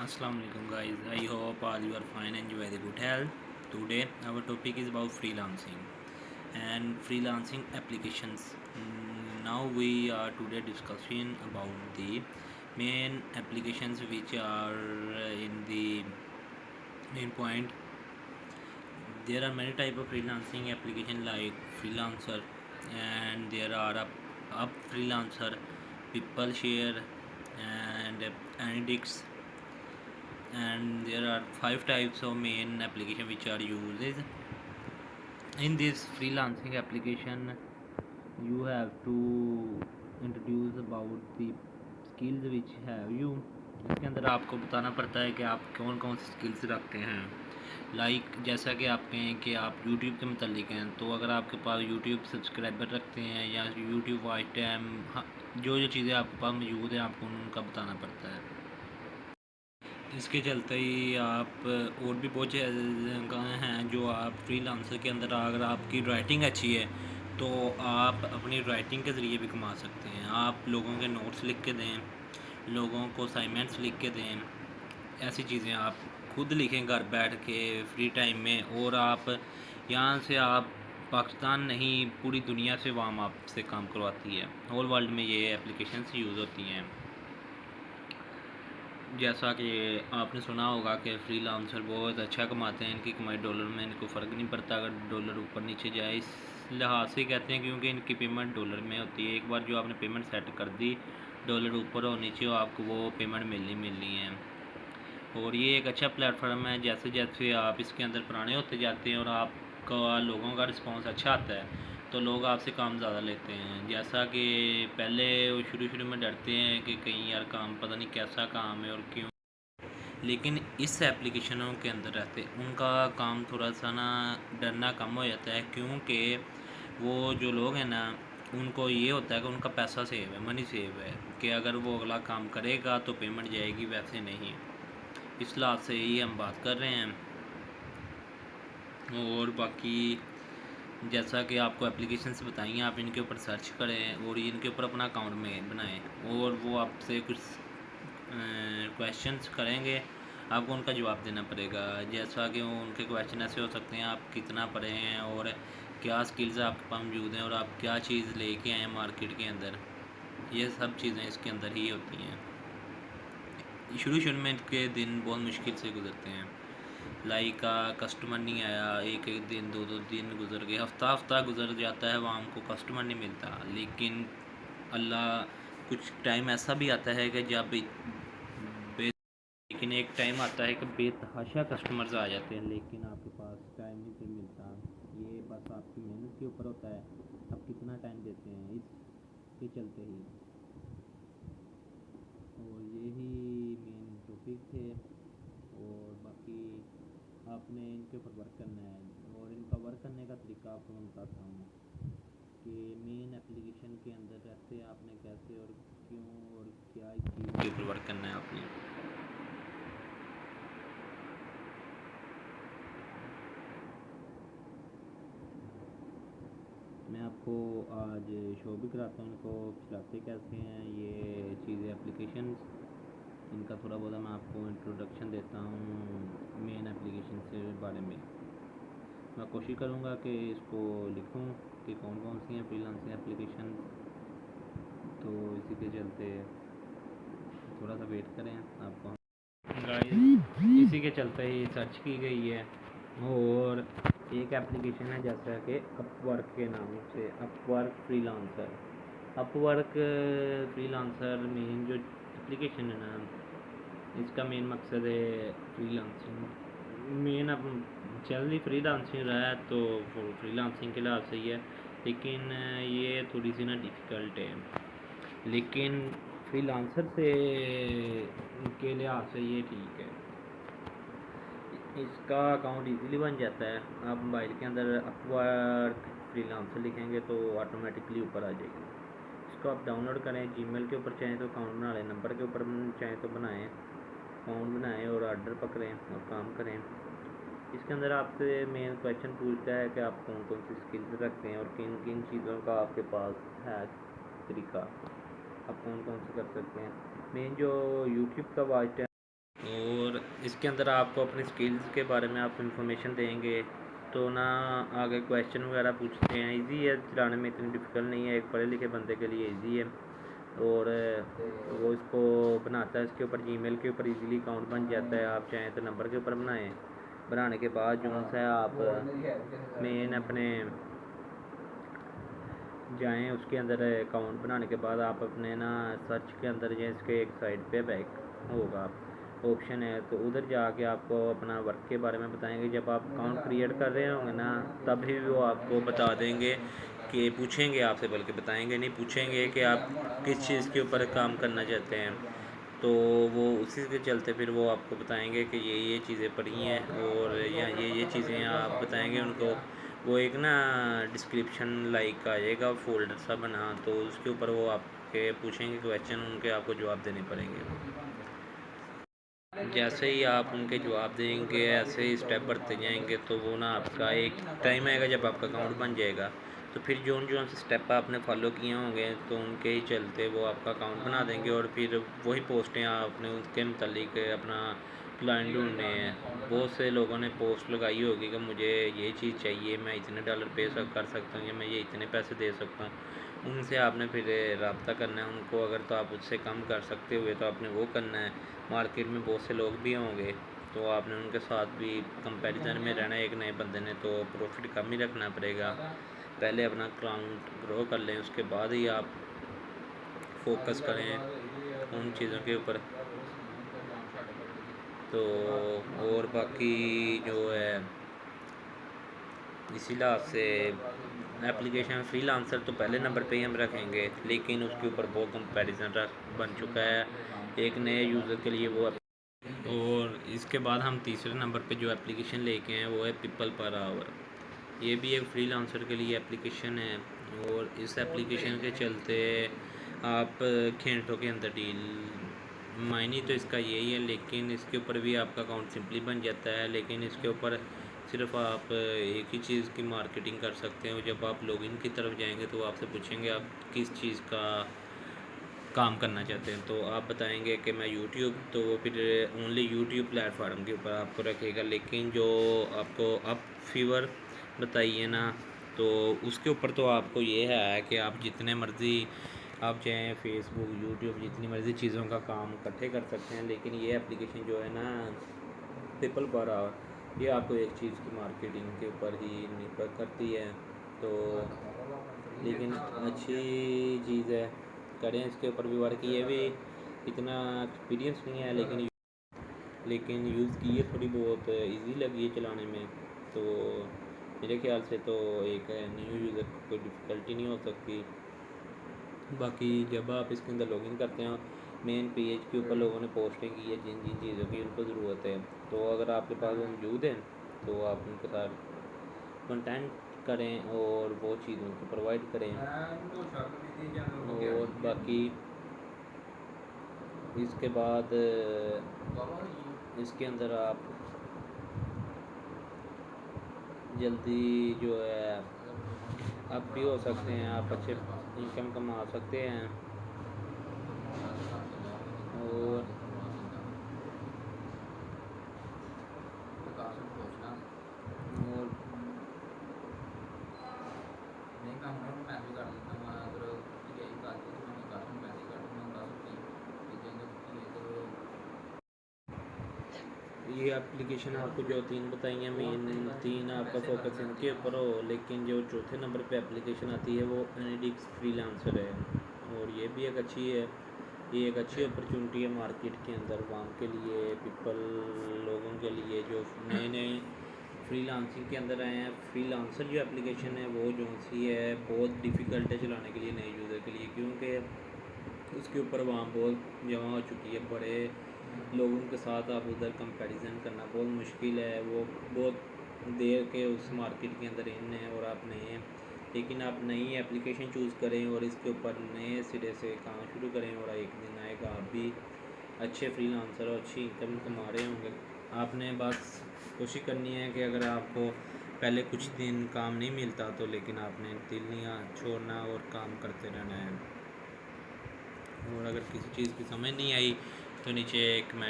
Assalamu alaikum guys. I hope all you are fine and you are in good health. Today our topic is about freelancing and freelancing applications. Now we are today discussing about the main applications which are in the main point. There are many type of freelancing application like freelancer, and there are up freelancer, people share, and Anydix, and there are five types of main application which are used in this freelancing application. You have to introduce about the skills which have you. इसके अंदर आपको बताना पड़ता है कि आप कौन कौन सी स्किल्स रखते हैं। जैसा कि आप कहें कि आप यूट्यूब के मतलब हैं, तो अगर आपके पास यूट्यूब सब्सक्राइबर रखते हैं या यूट्यूब वॉच टाइम, जो चीज़ें आपके पास मौजूद हैं आपको उनका बताना पड़ता है। इसके चलते ही आप और भी बहुत जगह हैं जो आप फ्रीलांसर के अंदर, अगर आपकी राइटिंग अच्छी है तो आप अपनी राइटिंग के ज़रिए भी कमा सकते हैं। आप लोगों के नोट्स लिख के दें, लोगों को असाइनमेंट्स लिख के दें, ऐसी चीज़ें आप खुद लिखें घर बैठ के फ्री टाइम में, और आप यहाँ से आप पाकिस्तान नहीं पूरी दुनिया से वाम आपसे काम करवाती है। होल वर्ल्ड में ये एप्लीकेशंस यूज़ होती हैं। जैसा कि आपने सुना होगा कि फ्रीलांसर बहुत अच्छा कमाते हैं, इनकी कमाई डॉलर में इनको फ़र्क नहीं पड़ता अगर डॉलर ऊपर नीचे जाए। इस लिहाज से कहते हैं क्योंकि इनकी पेमेंट डॉलर में होती है। एक बार जो आपने पेमेंट सेट कर दी, डॉलर ऊपर हो नीचे हो, आपको वो पेमेंट मिलनी है। और ये एक अच्छा प्लेटफॉर्म है। जैसे जैसे आप इसके अंदर पुराने होते जाते हैं और आपका लोगों का रिस्पॉन्स अच्छा आता है, तो लोग आपसे काम ज़्यादा लेते हैं। जैसा कि पहले वो शुरू में डरते हैं कि कहीं यार काम पता नहीं कैसा काम है और क्यों, लेकिन इस एप्लीकेशनों के अंदर रहते उनका काम थोड़ा सा ना डरना कम हो जाता है, क्योंकि वो जो लोग हैं ना उनको ये होता है कि उनका पैसा सेव है, मनी सेव है, कि अगर वो अगला काम करेगा तो पेमेंट जाएगी, वैसे नहीं। इस लिहाज से ही हम बात कर रहे हैं। और बाकी जैसा कि आपको एप्लीकेशन से बताइए, आप इनके ऊपर सर्च करें और इनके ऊपर अपना अकाउंट में बनाएं, और वो आपसे कुछ क्वेश्चंस करेंगे, आपको उनका जवाब देना पड़ेगा। जैसा कि वो उनके क्वेश्चन ऐसे हो सकते हैं, आप कितना पढ़े हैं और क्या स्किल्स आपके पास मौजूद हैं और आप क्या चीज़ लेके आए हैं मार्केट के अंदर। ये सब चीज़ें इसके अंदर ही होती हैं। शुरू में के दिन बहुत मुश्किल से गुजरते हैं। कस्टमर नहीं आया, एक एक दिन, दो दो दिन गुजर गए, हफ्ता हफ्ता गुजर जाता है, वहाँ हमको कस्टमर नहीं मिलता। लेकिन अल्लाह, कुछ टाइम ऐसा भी आता है कि जब लेकिन एक टाइम आता है कि बेतहाशा कस्टमर्स आ जाते हैं, लेकिन आपके पास टाइम नहीं फिर मिलता। ये बस आपकी मेहनत के ऊपर होता है, आप कितना टाइम देते हैं इसके चलते ही। और यही मेन टॉपिक थे। और बाकी आपने इनके ऊपर वर्क करना है, और इनका वर्क करने का तरीका आपको मैं बताता हूँ कि मेन एप्लीकेशन के अंदर रहते आपने कैसे और क्यों और क्या इस चीज़ के ऊपर वर्क करना है आपने। मैं आपको आज शो भी कराता हूँ इनको चलाते कैसे हैं ये चीज़ें एप्लीकेशन। इनका थोड़ा बहुत मैं आपको इंट्रोडक्शन देता हूँ मेन एप्लीकेशन के बारे में। मैं कोशिश करूँगा कि इसको लिखूँ कि कौन कौन सी हैं फ्रीलांसिंग एप्लीकेशन। तो इसी के चलते थोड़ा सा वेट करें आपको गाइस। इसी के चलते ही सर्च की गई है, और एक एप्लीकेशन है जैसा कि अपवर्क के नाम से, Upwork freelancer. Upwork freelancer main जो एप्लीकेशन है ना, इसका मेन मकसद है फ्रीलांसिंग। मेन अब चल रही फ्रीलांसिंग रहा है तो फ्रीलांसिंग के लिहाज सही है, लेकिन ये थोड़ी सी ना डिफ़िकल्ट है। लेकिन फ्रीलांसर से के लिहाज से ये ठीक है। इसका अकाउंट इजीली बन जाता है। आप मोबाइल के अंदर अपवर्क फ्रीलांसर लिखेंगे तो ऑटोमेटिकली ऊपर आ जाएगी। इसको आप डाउनलोड करें, जीमेल के ऊपर चाहें तो अकाउंट बना लें, नंबर के ऊपर चाहें तो बनाएं, अकाउंट बनाएं और ऑर्डर पकड़ें और काम करें। इसके अंदर आपसे मेन क्वेश्चन पूछता है कि आप कौन कौन सी स्किल्स रखते हैं और किन किन चीज़ों का आपके पास है तरीका, आप कौन कौन से कर सकते हैं। मेन जो यूट्यूब का वॉच टाइम और इसके अंदर आपको अपनी स्किल्स के बारे में आप इंफॉर्मेशन देंगे तो ना आगे क्वेश्चन वगैरह पूछते हैं। इजी है चलाने में, इतनी डिफ़िकल्ट नहीं है, एक पढ़े लिखे बंदे के लिए इजी है। और वो इसको बनाता है, इसके ऊपर जीमेल के ऊपर इजीली अकाउंट बन जाता है। आप चाहें तो नंबर के ऊपर बनाएं, बनाने के बाद जो है आप मेन अपने जाएं, उसके अंदर अकाउंट बनाने के बाद आप अपने ना सर्च के अंदर जाएं, इसके एक साइड पे बैक होगा ऑप्शन है, तो उधर जाके आपको अपना वर्क के बारे में बताएंगे। जब आप अकाउंट क्रिएट कर रहे होंगे ना, तभी वो आपको बता देंगे कि पूछेंगे आपसे, बल्कि बताएंगे नहीं, पूछेंगे कि आप किस चीज़ के ऊपर काम करना चाहते हैं। तो वो उसी के चलते फिर वो आपको बताएंगे कि ये चीज़ें पढ़ी हैं और या ये चीज़ें आप बताएंगे उनको। वो एक ना डिस्क्रिप्शन लाइक आएगा फोल्डर सा बना, तो उसके ऊपर वो आपके पूछेंगे क्वेश्चन, उनके आपको जवाब देने पड़ेंगे। जैसे ही आप उनके जवाब देंगे, ऐसे ही स्टेप बढ़ते जाएंगे, तो वो ना आपका एक टाइम आएगा जब आपका अकाउंट बन जाएगा, तो फिर जो जो से स्टेप आपने फॉलो किए होंगे तो उनके ही चलते वो आपका अकाउंट बना देंगे। और फिर वही पोस्टें आपने उसके मतलब अपना क्लाइंट ढूंढने हैं। बहुत से लोगों ने पोस्ट लगाई होगी कि मुझे ये चीज़ चाहिए, मैं इतने डॉलर पे कर सकता हूँ या मैं ये इतने पैसे दे सकता हूँ। उनसे आपने फिर रब्ता करना है उनको। अगर तो आप उससे कम कर सकते हुए तो आपने वो करना है। मार्केट में बहुत से लोग भी होंगे, तो आपने उनके साथ भी कंपैरिजन में रहना है। एक नए बंदे ने तो प्रॉफिट कम ही रखना पड़ेगा। पहले अपना अकाउंट ग्रो कर लें, उसके बाद ही आप फोकस करें उन चीज़ों के ऊपर। तो और बाकी जो है, इसी लिहाज से एप्लीकेशन फ्रीलांसर तो पहले नंबर पे ही हम रखेंगे, लेकिन उसके ऊपर बहुत कंपैरिजन बन चुका है एक नए यूज़र के लिए वो। और इसके बाद हम तीसरे नंबर पे जो एप्लीकेशन लेके हैं वो है पीपल पर आवर। ये भी एक फ्रीलांसर के लिए एप्लीकेशन है। और इस एप्लीकेशन के चलते आप घंटों के अंदर डील, मायने तो इसका यही है, लेकिन इसके ऊपर भी आपका अकाउंट सिंपली बन जाता है। लेकिन इसके ऊपर सिर्फ आप एक ही चीज़ की मार्केटिंग कर सकते हो। जब आप लॉगिन की तरफ जाएंगे तो आपसे पूछेंगे आप किस चीज़ का काम करना चाहते हैं, तो आप बताएंगे कि मैं यूट्यूब, तो वो फिर ओनली यूट्यूब प्लेटफार्म के ऊपर आपको रखेगा। लेकिन जो आपको अप फीवर बताइए ना, तो उसके ऊपर तो आपको ये है कि आप जितने मर्ज़ी आप चाहें फेसबुक यूट्यूब जितनी मर्ज़ी चीज़ों का काम इकट्ठे कर सकते हैं। लेकिन ये एप्लीकेशन जो है ना पीपल पर आवर, ये आपको एक चीज़ की मार्केटिंग के ऊपर ही निर्भर करती है। तो लेकिन अच्छी चीज़ है, करें इसके ऊपर भी वर्क। ये भी इतना एक्सपीरियंस नहीं है, लेकिन यूज़ की है, थोड़ी बहुत इजी लगी है चलाने में। तो मेरे ख्याल से तो एक न्यू यूज़र को कोई डिफ़िकल्टी नहीं हो सकती। बाकी जब आप इसके अंदर लॉगिन करते हैं, मेन पेज के ऊपर लोगों ने पोस्टिंग की है जिन जिन चीज़ों की उनको ज़रूरत है, तो अगर आपके पास वो मौजूद है तो आप उनके साथ कंटेंट करें और वो चीज़ उनको प्रोवाइड करें। और बाकी इसके बाद इसके अंदर आप जल्दी जो है आप भी हो सकते हैं, आप अच्छे इनकम कमा सकते हैं। और और ये एप्लीकेशन आपको जो तीन बताई हैं, मेन तीन आपका फोकस इनके ऊपर हो। लेकिन जो चौथे नंबर पे एप्लीकेशन आती है वो एनिडिक्स फ्रीलांसर है, और ये भी एक अच्छी है। ये एक अच्छी अपॉर्चुनिटी है मार्केट के अंदर वाम के लिए, पीपल लोगों के लिए जो नए नए फ्रीलांसिंग के अंदर आए हैं। फ्रीलांसर जो एप्लीकेशन है वो जो सी है बहुत डिफ़िकल्ट है चलाने के लिए नए यूज़र के लिए, क्योंकि उसके ऊपर वहाँ बहुत जमा हो चुकी है। बड़े लोगों के साथ आप उधर कंपैरिजन करना बहुत मुश्किल है। वो बहुत देर के उस मार्केट के अंदर इन है और आप नए हैं। लेकिन आप नई एप्लीकेशन चूज़ करें और इसके ऊपर नए सिरे से काम शुरू करें, और एक दिन आएगा आप भी अच्छे फ्रीलांसर और अच्छी इनकम कमा रहे होंगे। आपने बस कोशिश करनी है कि अगर आपको पहले कुछ दिन काम नहीं मिलता तो, लेकिन आपने दिल नहीं छोड़ना और काम करते रहना है। और अगर किसी चीज़ की समझ नहीं आई तो नीचे कमेंट